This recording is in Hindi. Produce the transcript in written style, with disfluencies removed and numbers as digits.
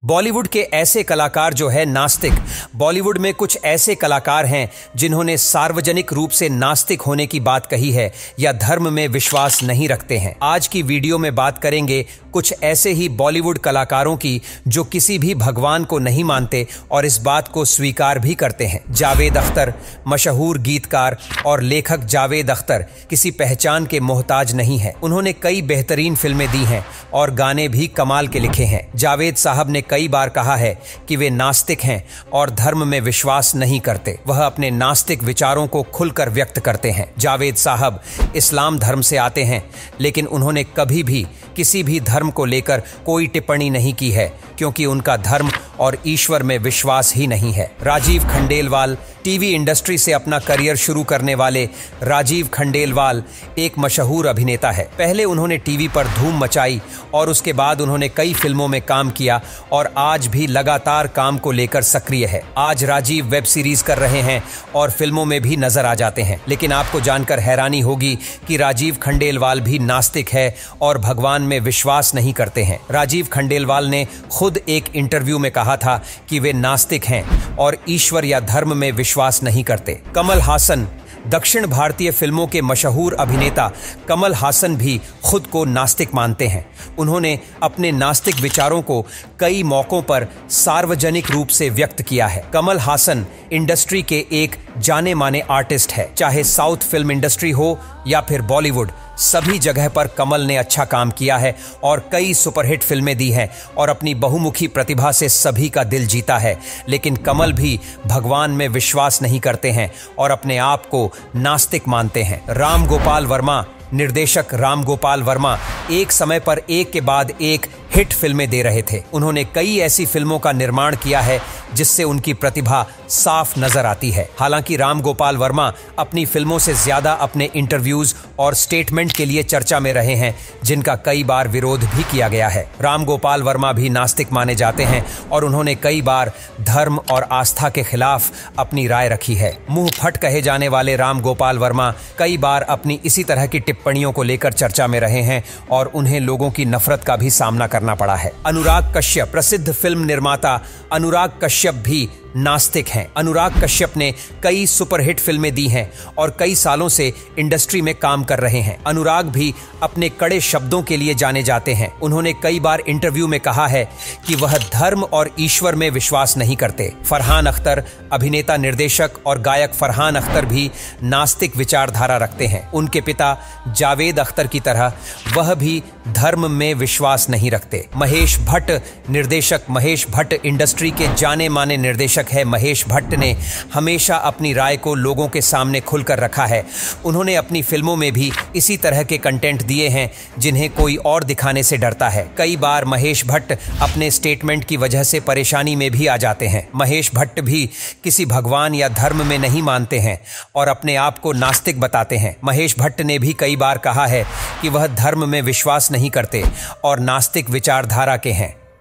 बॉलीवुड के ऐसे कलाकार जो है नास्तिक। बॉलीवुड में कुछ ऐसे कलाकार हैं जिन्होंने सार्वजनिक रूप से नास्तिक होने की बात कही है या धर्म में विश्वास नहीं रखते हैं। आज की वीडियो में बात करेंगे कुछ ऐसे ही बॉलीवुड कलाकारों की जो किसी भी भगवान को नहीं मानते और इस बात को स्वीकार भी करते हैं। जावेद अख्तर, मशहूर गीतकार और लेखक जावेद अख्तर किसी पहचान के मोहताज नहीं है। उन्होंने कई बेहतरीन फिल्में दी हैं और गाने भी कमाल के लिखे हैं। जावेद साहब ने कई बार कहा है कि वे नास्तिक हैं और धर्म में विश्वास नहीं करते। वह अपने नास्तिक विचारों को खुलकर व्यक्त करते हैं। जावेद साहब इस्लाम धर्म से आते हैं, लेकिन उन्होंने कभी भी किसी भी धर्म को लेकर कोई टिप्पणी नहीं की है, क्योंकि उनका धर्म और ईश्वर में विश्वास ही नहीं है। राजीव खंडेलवाल, टीवी इंडस्ट्री से अपना करियर शुरू करने वाले राजीव खंडेलवाल एक मशहूर अभिनेता है। पहले उन्होंने टीवी पर धूम मचाई और उसके बाद उन्होंने कई फिल्मों में काम किया और आज भी लगातार काम को लेकर सक्रिय है। आज राजीव वेब सीरीज कर रहे हैं और फिल्मों में भी नजर आ जाते हैं। लेकिन आपको जानकर हैरानी होगी कि राजीव खंडेलवाल भी नास्तिक है और भगवान में विश्वास नहीं करते हैं। राजीव खंडेलवाल ने खुद एक इंटरव्यू में कहा था कि वे नास्तिक हैं और ईश्वर या धर्म में विश्वास नहीं करते। कमल हासन, दक्षिण भारतीय फिल्मों के मशहूर अभिनेता कमल हासन भी खुद को नास्तिक मानते हैं। उन्होंने अपने नास्तिक विचारों को कई मौकों पर सार्वजनिक रूप से व्यक्त किया है। कमल हासन इंडस्ट्री के एक जाने माने आर्टिस्ट है। चाहे साउथ फिल्म इंडस्ट्री हो या फिर बॉलीवुड, सभी जगह पर कमल ने अच्छा काम किया है और कई सुपरहिट फिल्में दी हैं और अपनी बहुमुखी प्रतिभा से सभी का दिल जीता है। लेकिन कमल भी भगवान में विश्वास नहीं करते हैं और अपने आप को नास्तिक मानते हैं। राम गोपाल वर्मा, निर्देशक राम गोपाल वर्मा एक समय पर एक के बाद एक हिट फिल्में दे रहे थे। उन्होंने कई ऐसी फिल्मों का निर्माण किया है जिससे उनकी प्रतिभा साफ नजर आती है। हालांकि राम गोपाल वर्मा अपनी फिल्मों से ज्यादा अपने इंटरव्यूज और स्टेटमेंट के लिए चर्चा में रहे हैं, जिनका कई बार विरोध भी किया गया है। राम गोपाल वर्मा भी नास्तिक माने जाते हैं और उन्होंने कई बार धर्म और आस्था के खिलाफ अपनी राय रखी है। मुंह फट कहे जाने वाले राम गोपाल वर्मा कई बार अपनी इसी तरह की टिप्पणियों को लेकर चर्चा में रहे हैं और उन्हें लोगों की नफरत का भी सामना करना पड़ा है। अनुराग कश्यप, प्रसिद्ध फिल्म निर्माता अनुराग कश्यप भी नास्तिक हैं। अनुराग कश्यप ने कई सुपरहिट फिल्में दी हैं और कई सालों से इंडस्ट्री में काम कर रहे हैं। अनुराग भी अपने कड़े शब्दों के लिए जाने जाते हैं। उन्होंने कई बार इंटरव्यू में कहा है कि वह धर्म और ईश्वर में विश्वास नहीं करते। फरहान अख्तर, अभिनेता, निर्देशक और गायक फरहान अख्तर भी नास्तिक विचारधारा रखते हैं। उनके पिता जावेद अख्तर की तरह वह भी धर्म में विश्वास नहीं रखते। महेश भट्ट, निर्देशक महेश भट्ट इंडस्ट्री के जाने माने निर्देशक है। महेश भट्ट ने हमेशा अपनी राय को लोगों के सामने खुलकर रखा है। उन्होंने अपनी फिल्मों में भी इसी तरह के कंटेंट दिए हैं जिन्हें कोई और दिखाने से डरता है। कई बार महेश भट्ट अपने स्टेटमेंट की वजह से परेशानी में भी आ जाते हैं। महेश भट्ट भी किसी भगवान या धर्म में नहीं मानते हैं और अपने आप को नास्तिक बताते हैं। महेश भट्ट ने भी कई बार कहा है कि वह धर्म में विश्वास नहीं करते और नास्तिक विचारधारा के हैं।